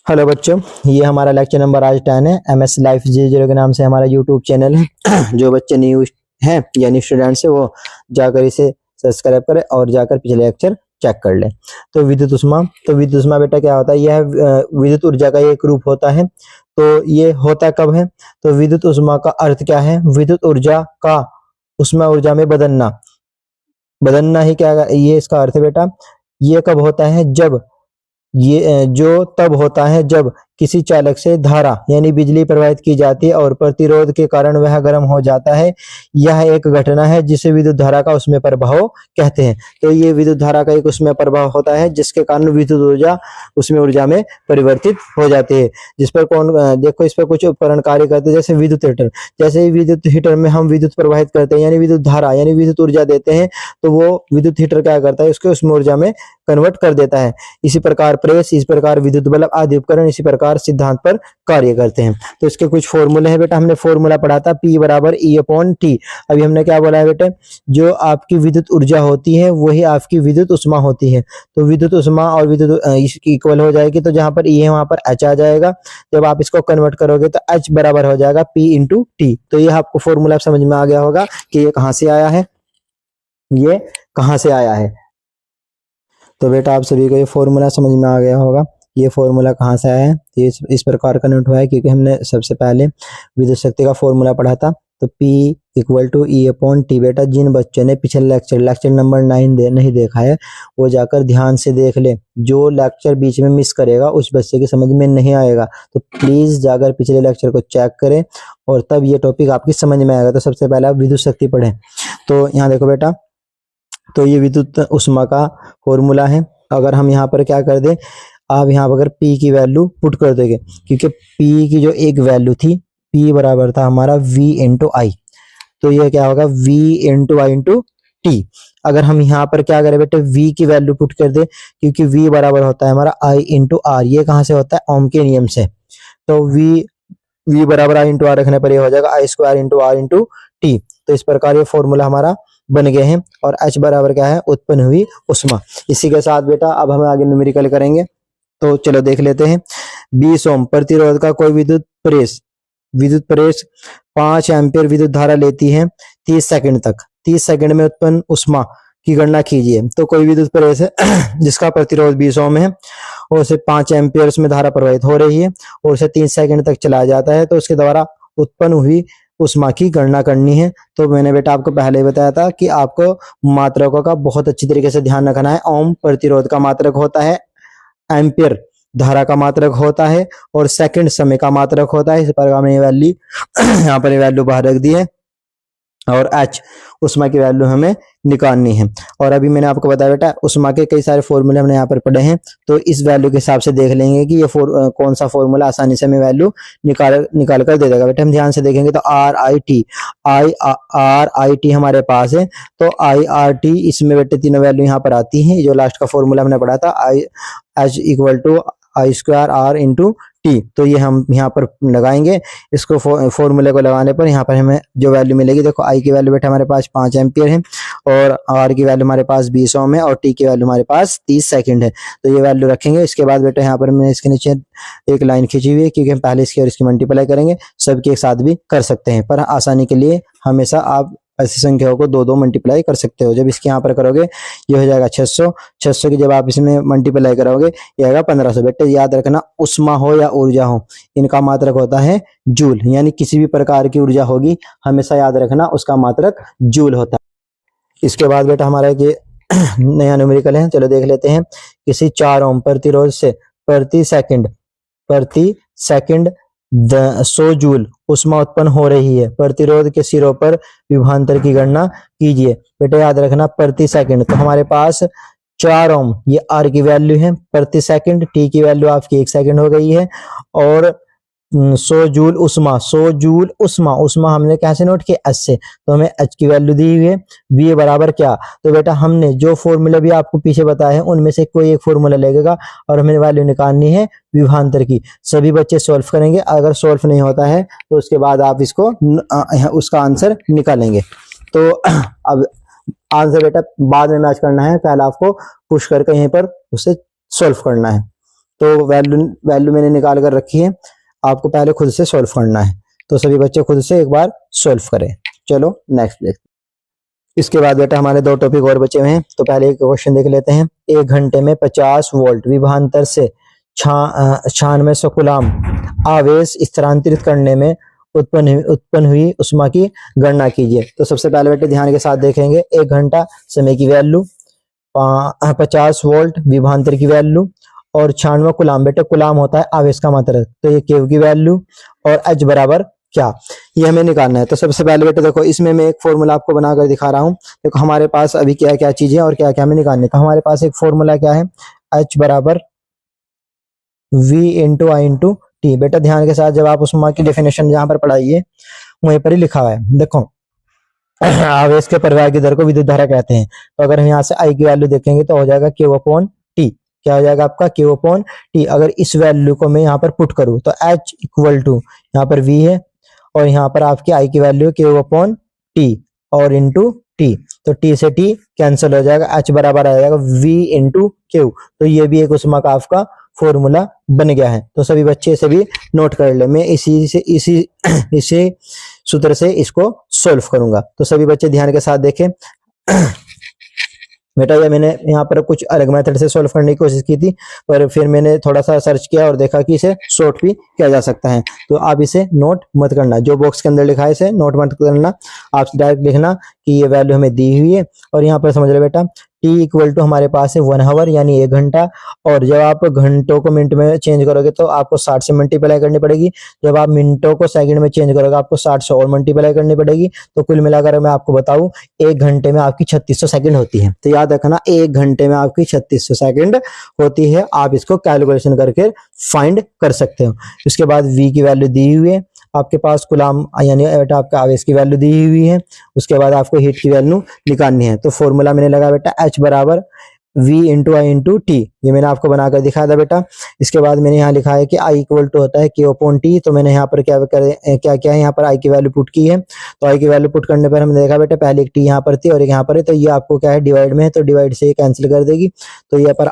Hello बच्चों, ये हमारा लेक्चर नंबर आज 10 है। MS लाइफ G0 के नाम से हमारा यूट्यूब चैनल है। जो बच्चे न्यू हैं या न्यू स्टूडेंट्स है वो जाकर इसे सब्सक्राइब करें और जाकर पिछले लेक्चर चेक कर लें। तो विद्युत ऊष्मा बेटा क्या होता है? यह विद्युत ऊर्जा का एक रूप होता है। तो ये होता कब है? तो विद्युत ऊष्मा का अर्थ क्या है? विद्युत ऊर्जा का ऊष्मा ऊर्जा में बदलना ही क्या ये इसका अर्थ है बेटा। ये कब होता है? जो तब होता है जब किसी चालक से धारा यानी बिजली प्रवाहित की जाती है और प्रतिरोध के कारण वह गर्म हो जाता है। यह एक घटना है जिसे विद्युत धारा का उसमें प्रभाव कहते हैं। तो ये विद्युत धारा का एक उसमें प्रभाव होता है जिसके कारण विद्युत ऊर्जा उसमें ऊर्जा में परिवर्तित हो जाती है। जिस पर देखो, इस पर कुछ उपकरण कार्य करते हैं, जैसे विद्युत हीटर। जैसे ही विद्युत हीटर में हम विद्युत प्रवाहित करते हैं यानी विद्युत धारा यानी विद्युत ऊर्जा देते हैं, तो वो विद्युत हीटर क्या करता है? उसको उसमें ऊर्जा में कन्वर्ट कर देता है। इसी प्रकार प्रेस, इस प्रकार विद्युत बल्ब आदि उपकरण इसी प्रकार सिद्धांत पर कार्य करते हैं। तो इसके कुछ फॉर्मूले हैं बेटा। हमने फॉर्मूला पढ़ा था P बराबर E/T। अभी हमने क्या बोला है बेटे? जो आपकी विद्युत ऊर्जा होती है वही आपकी विद्युत ऊष्मा होती है। तो विद्युत ऊष्मा और विद्युत इसकी इक्वल हो जाएगी। तो जहां पर E है वहां पर H आ जाएगा। जब आप इसको कन्वर्ट करोगे तो H बराबर हो जाएगा P/T। तो ये आपको फॉर्मूला समझ में आ गया होगा कि ये कहां से आया है, ये कहां से आया है। तो बेटा आप सभी को ये फॉर्मूला समझ में आ गया होगा। ये फॉर्मूला कहाँ से आया है? तो इस प्रकार का नोट हुआ है क्योंकि हमने सबसे पहले विद्युत शक्ति का फॉर्मूला पढ़ा था। तो P = E/T। बेटा जिन बच्चों ने पिछले लेक्चर नंबर 9 नहीं देखा है वो जाकर ध्यान से देख ले। जो लेक्चर बीच में मिस करेगा उस बच्चे की समझ में नहीं आएगा। तो प्लीज जाकर पिछले लेक्चर को चेक करें और तब ये टॉपिक आपकी समझ में आएगा। तो सबसे पहले आप विद्युत शक्ति पढ़ें। तो यहाँ देखो बेटा, तो ये विद्युत ऊष्मा का फॉर्मूला है। अगर हम यहाँ पर क्या कर दें, आप यहाँ पर अगर P की वैल्यू पुट कर देंगे, क्योंकि P की जो एक वैल्यू थी, P बराबर था हमारा V × I। तो ये क्या होगा? V × I × T। अगर हम यहाँ पर क्या करें बेटे, V की वैल्यू पुट कर दे, क्योंकि V बराबर होता है हमारा I × R। ये कहाँ से होता है? ओम के नियम से। तो V बराबर I × R रखने पर ये हो जाएगा I² × R × T। तो इस प्रकार ये फॉर्मूला हमारा बन गए हैं। और H बराबर क्या है? उत्पन्न हुई ऊष्मा। इसी के साथ बेटा अब हम आगे न्यूमेरिकल करेंगे। तो चलो देख लेते हैं। 20 ओम प्रतिरोध का कोई विद्युत प्रेस 5 एम्पीयर विद्युत धारा लेती है 30 सेकंड तक। 30 सेकंड में उत्पन्न ऊष्मा की गणना कीजिए। तो कोई विद्युत प्रेस है जिसका प्रतिरोध 20 ओम है और उसे 5 एम्पीयर उसमें धारा प्रवाहित हो रही है और उसे 30 सेकंड तक चलाया जाता है, तो उसके द्वारा उत्पन्न हुई ऊष्मा की गणना करनी है। तो मैंने बेटा आपको पहले ही बताया था कि आपको मात्रकों का बहुत अच्छी तरीके से ध्यान रखना है। ओम प्रतिरोध का मात्रक होता है, एम्पियर धारा का मात्रक होता है और सेकंड समय का मात्रक होता है। इस प्रकार हमने वैल्यू यहाँ पर वैल्यू बाहर रख दी है और H ऊष्मा की वैल्यू हमें निकालनी है। और अभी मैंने आपको बताया बेटा ऊष्मा के कई सारे फॉर्मूले हमने यहाँ पर पढ़े हैं। तो इस वैल्यू के हिसाब से देख लेंगे कि ये कौन सा फॉर्मूला आसानी से हमें वैल्यू निकाल कर दे देगा। बेटा हम ध्यान से देखेंगे तो RIT हमारे पास है। तो IRT इसमें बेटे तीनों वैल्यू यहाँ पर आती हैं। जो लास्ट का फॉर्मूला हमने पढ़ा था H = I² R × T। तो ये हम यहाँ पर लगाएंगे। इसको फॉर्मूले को लगाने पर यहाँ पर हमें जो वैल्यू मिलेगी, देखो I की वैल्यू बेटा हमारे पास 5 एम्पियर है और R की वैल्यू हमारे पास 20 ओम है और T की वैल्यू हमारे पास 30 सेकंड है। तो ये वैल्यू रखेंगे। इसके बाद बेटा यहाँ पर मैंने इसके नीचे एक लाइन खींची हुई है क्योंकि हम पहले इसकी और इसकी मल्टीप्लाई करेंगे। सबके एक साथ भी कर सकते हैं, पर आसानी के लिए हमेशा आप ऐसी संख्याओं को 2 मल्टीप्लाई कर सकते हो। जब इसके यहाँ पर करोगे ये हो जाएगा 600 की जब आप इसमें मल्टीप्लाई करोगे ये आएगा 1500। बेटे याद रखना, उष्मा हो या ऊर्जा हो, इनका मात्रक होता है जूल। यानी किसी भी प्रकार की ऊर्जा होगी हमेशा याद रखना उसका मात्रक जूल होता है। इसके बाद बेटा हमारा ये नया न्यूमेरिकल है। चलो देख लेते हैं। किसी 4 ओम प्रतिरोध से प्रति सेकंड 100 जूल उष्मा उत्पन्न हो रही है। प्रतिरोध के सिरों पर विभवांतर की गणना कीजिए। बेटा याद रखना प्रति सेकंड, तो हमारे पास 4 ओम ये R की वैल्यू है प्रति सेकंड, T की वैल्यू आपकी 1 सेकंड हो गई है और 100 जूल उष्मा हमने कैसे नोट किया? H से। तो हमें H की वैल्यू दी हुई है। V बराबर क्या? तो बेटा हमने जो फॉर्मूला भी आपको पीछे बताए हैं उनमें से कोई एक फॉर्मूला लगेगा और हमें वैल्यू निकालनी है विभवांतर की। सभी बच्चे सॉल्व करेंगे। अगर सॉल्व नहीं होता है तो उसके बाद आप इसको उसका आंसर निकालेंगे। तो अब आंसर बेटा बाद में मैच करना है, पहले आपको पुश करके यहीं पर उसे सॉल्व करना है। तो वैल्यू वैल्यू मैंने निकाल कर रखी है, आपको पहले खुद से सॉल्व करना है। तो सभी बच्चे खुद से एक बार सॉल्व करें। चलो नेक्स्ट देखते हैं। इसके बाद बेटा हमारे 2 टॉपिक और बचे हुए हैं। तो पहले एक क्वेश्चन देख लेते हैं। 1 घंटे में 50 वोल्ट विभवांतर से 9600 कूलाम आवेश स्थानांतरित करने में उत्पन्न हुई उष्मा की गणना कीजिए। तो सबसे पहले बेटे ध्यान के साथ देखेंगे, 1 घंटा समय की वैल्यू, 50 वोल्ट विभवांतर की वैल्यू और 96 कूलाम। बेटे कूलाम होता है आवेश का मात्रा, तो ये केव की वैल्यू और एच बराबर क्या, ये हमें निकालना है। तो सबसे पहले बेटे देखो, इसमें मैं एक फॉर्मूला आपको बनाकर दिखा रहा हूँ। देखो हमारे पास अभी क्या क्या चीजें और क्या क्या हमें निकालनी है। तो हमारे पास एक फॉर्मूला क्या है, एच बराबर V into I into T. बेटा ध्यान के साथ जब आप उष्मा की डेफिनेशन जहां पर पढ़ाइए वहीं पर ही लिखा हुआ है। देखो आवेश के प्रवाह की दर को विद्युत धारा कहते हैं। तो अगर हम यहाँ से आई की वैल्यू देखेंगे तो हो जाएगा क्यू अपॉन टी। क्या हो जाएगा आपका, क्यू अपॉन टी। अगर इस वैल्यू को मैं यहाँ पर पुट करूँ तो एच इक्वल टू यहाँ पर वी है और यहाँ पर आपकी आई की वैल्यू क्यू अपॉन टी और इंटू टी। तो टी से टी कैंसिल हो जाएगा, एच बराबर आ जाएगा वी इंटू क्यू। तो ये भी एक उष्मा का आपका फॉर्मूला बन गया है। तो सभी बच्चे इसे भी नोट कर ले, मैं इसी सूत्र से इसको सॉल्व करूंगा। तो सभी बच्चे ध्यान के साथ देखें। बेटा ये मैंने यहाँ पर कुछ अलग मेथड से सॉल्व करने की कोशिश की थी, पर फिर मैंने थोड़ा सा सर्च किया और देखा कि इसे शॉर्ट भी किया जा सकता है। तो आप इसे नोट मत करना, जो बॉक्स के अंदर लिखा है इसे नोट मत करना, आप डायरेक्ट लिखना कि ये वैल्यू हमें दी हुई है। और यहाँ पर समझ लो बेटा, टी इक्वल टू हमारे पास है 1 आवर यानी 1 घंटा। और जब आप घंटों को मिनट में चेंज करोगे तो आपको 60 से मल्टीप्लाई करनी पड़ेगी। जब आप मिनटों को सेकंड में चेंज करोगे आपको 60 से और मल्टीप्लाई करनी पड़ेगी। तो कुल मिलाकर मैं आपको बताऊं, 1 घंटे में आपकी 3600 सेकंड होती है। तो याद रखना, 1 घंटे में आपकी 3600 सेकंड होती है। आप इसको कैलकुलेशन करके फाइंड कर सकते हो। उसके बाद वी की वैल्यू दी हुई है आपके पास, कूलाम यानी बेटा आपका आवेश की वैल्यू दी हुई है। उसके बाद आपको हीट की वैल्यू निकालनी है। तो फॉर्मूला मैंने लगा बेटा एच बराबर V into I into T, ये मैंने आपको बनाकर दिखाया था बेटा। इसके बाद मैंने यहाँ लिखा है कि I इक्वल टू होता है Q अपॉन टी। तो मैंने यहाँ पर क्या है, यहाँ पर I की वैल्यू पुट की है। तो I की वैल्यू पुट करने पर हमने देखा बेटा पहले एक टी यहाँ पर थी और एक यहाँ पर है, तो ये आपको क्या है डिवाइड में है, तो डिवाइड से ये कैंसिल कर देगी। तो यहाँ पर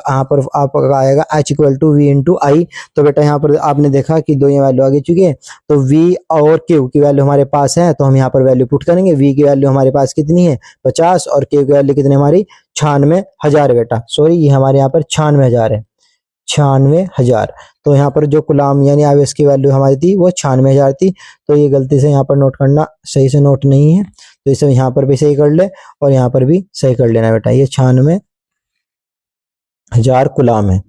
आपका आएगा H equal to V into I. तो बेटा यहाँ पर आपने देखा कि 2 वैल्यू आगे चुकी है। तो V और Q की वैल्यू हमारे पास है, तो हम यहाँ पर वैल्यू पुट करेंगे। V की वैल्यू हमारे पास कितनी है 50 और Q की वैल्यू कितनी हमारी 96,000 बेटा, सॉरी ये हमारे यहाँ पर 96,000 है, 96,000। तो यहाँ पर जो कूलाम यानी आवेश की वैल्यू हमारी थी वो 96,000 थी। तो ये गलती से यहाँ पर नोट करना सही से नोट नहीं है, तो इसे यहाँ पर भी सही कर ले और यहाँ पर भी सही कर लेना बेटा। ये 96,000 कूलाम है,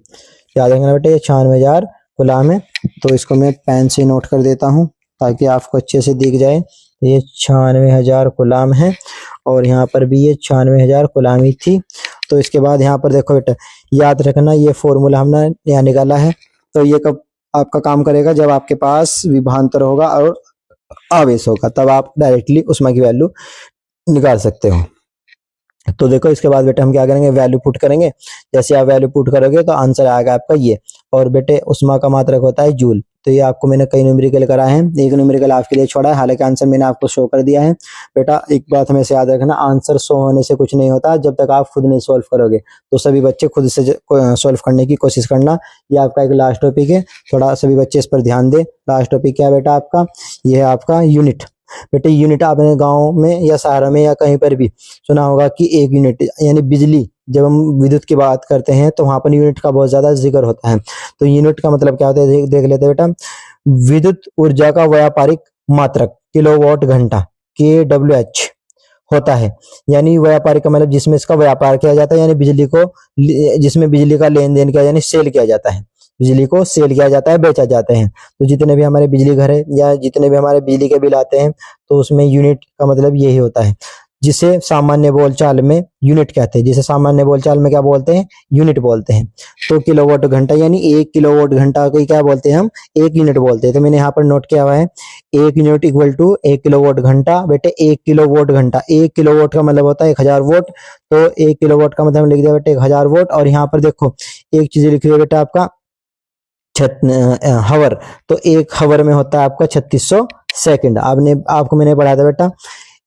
याद रखना बेटा ये 96,000 कूलाम है। तो इसको मैं पेन से नोट कर देता हूँ ताकि आपको अच्छे से दिख जाए। ये 96,000 कूलाम है और यहाँ पर भी ये 96,000 कूलाम ही थी। तो इसके बाद यहाँ पर देखो बेटा, याद रखना ये फॉर्मूला हमने यहाँ निकाला है। तो ये कब आपका काम करेगा, जब आपके पास विभवांतर होगा और आवेश होगा, तब आप डायरेक्टली उष्मा की वैल्यू निकाल सकते हो। तो देखो इसके बाद बेटे हम क्या करेंगे, वैल्यू पुट करेंगे। जैसे आप वैल्यू पुट करोगे तो आंसर आएगा आपका ये। और बेटे उष्मा का मात्रक होता है जूल। तो ये आपको मैंने कई न्यूमेरिकल कराए हैं, एक न्यूमेरिकल आपके लिए छोड़ा है, हालांकि आंसर मैंने आपको शो कर दिया है। बेटा एक बात हमेशा याद रखना, आंसर शो होने से कुछ नहीं होता जब तक आप खुद नहीं सॉल्व करोगे। तो सभी बच्चे खुद से सॉल्व करने की कोशिश करना। ये आपका एक लास्ट टॉपिक है, थोड़ा सभी बच्चे इस पर ध्यान दे। लास्ट टॉपिक क्या है बेटा आपका, ये है आपका यूनिट। बेटे यूनिट आपने गांव में या शहर में या कहीं पर भी सुना होगा कि 1 यूनिट यानी बिजली, जब हम विद्युत की बात करते हैं तो वहां पर यूनिट का बहुत ज्यादा जिक्र होता है। तो यूनिट का मतलब क्या होता है देख लेते हैं बेटा। विद्युत ऊर्जा का व्यापारिक मात्रक किलोवाट घंटा kWh होता है। यानी व्यापारिक का मतलब जिसमें इसका व्यापार किया जाता है, यानी बिजली को, जिसमें बिजली का लेन देन किया यानी सेल किया जाता है, बिजली को सेल किया जाता है, बेचा जाते हैं। तो जितने भी हमारे बिजली घर है या जितने भी हमारे बिजली के बिल आते हैं तो उसमें यूनिट का मतलब यही होता है, जिसे सामान्य बोलचाल में यूनिट कहते हैं। जिसे सामान्य बोलचाल में क्या बोलते हैं, यूनिट बोलते हैं। तो किलोवाट घंटा यानी 1 किलोवाट घंटा को क्या बोलते हैं हम, 1 यूनिट बोलते हैं। तो मैंने यहाँ पर नोट किया हुआ है 1 यूनिट इक्वल टू 1 किलोवाट घंटा। बेटे 1 किलोवाट घंटा, 1 किलोवाट का मतलब होता है 1000 वोट। तो 1 किलोवाट का मतलब लिख दिया बेटे 1000 वोट। और यहाँ पर देखो एक चीज लिखी है बेटा आपका हवर। तो 1 हवर में होता है आपका 3600 सेकंड। आपको मैंने पढ़ाया था बेटा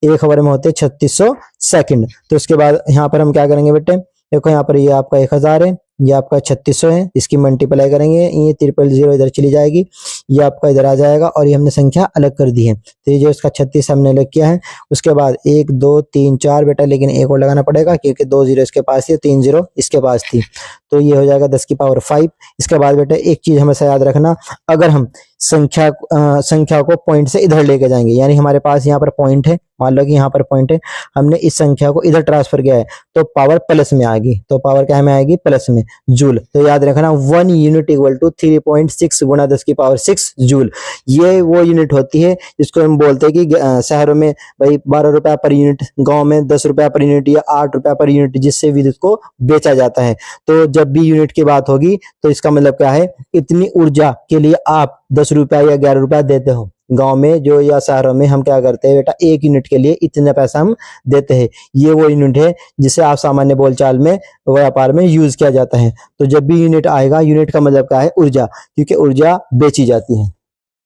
1 हवर में होते हैं 3600 सेकंड। तो इसके बाद यहाँ पर हम क्या करेंगे बेटे, देखो यहाँ पर ये आपका 1000 है, ये आपका 3600 है, इसकी मल्टीप्लाई करेंगे, ये 000 इधर चली जाएगी, ये आपका इधर आ जाएगा और ये हमने संख्या अलग कर दी है। तो ये जो इसका 36 हमने अलग किया है, उसके बाद 1 2 3 4 बेटा, लेकिन एक और लगाना पड़ेगा क्योंकि 2 0 इसके पास थी, 3 0 इसके पास थी, तो ये हो जाएगा 10 की पावर 5। इसके बाद बेटा एक चीज हमेशा याद रखना, अगर हम संख्या को पॉइंट से इधर लेके जाएंगे, यानी हमारे पास यहाँ पर पॉइंट है, मान लो कि यहाँ पर पॉइंट है, हमने इस संख्या को इधर ट्रांसफर किया है, तो पावर प्लस में आएगी, तो पावर क्या में आएगी, प्लस में, जूल। तो याद रखना 1 यूनिट इक्वल टू 3.6 गुना 10 की पावर 6 जूल। ये वो यूनिट होती है जिसको हम बोलते हैं कि शहरों में भाई 12 रुपया पर यूनिट, गांव में 10 रुपया पर यूनिट या 8 रुपया पर यूनिट, जिससे विद्युत को बेचा जाता है। तो जब भी यूनिट की बात होगी तो इसका मतलब क्या है, इतनी ऊर्जा के लिए आप 10 रुपया या 11 रुपया देते हो। गांव में जो या शहरों में हम क्या करते हैं बेटा, एक यूनिट के लिए इतना पैसा हम देते हैं। ये वो यूनिट है जिसे आप सामान्य बोलचाल में, व्यापार में यूज किया जाता है। तो जब भी यूनिट आएगा, यूनिट का मतलब क्या है, ऊर्जा, क्योंकि ऊर्जा बेची जाती है।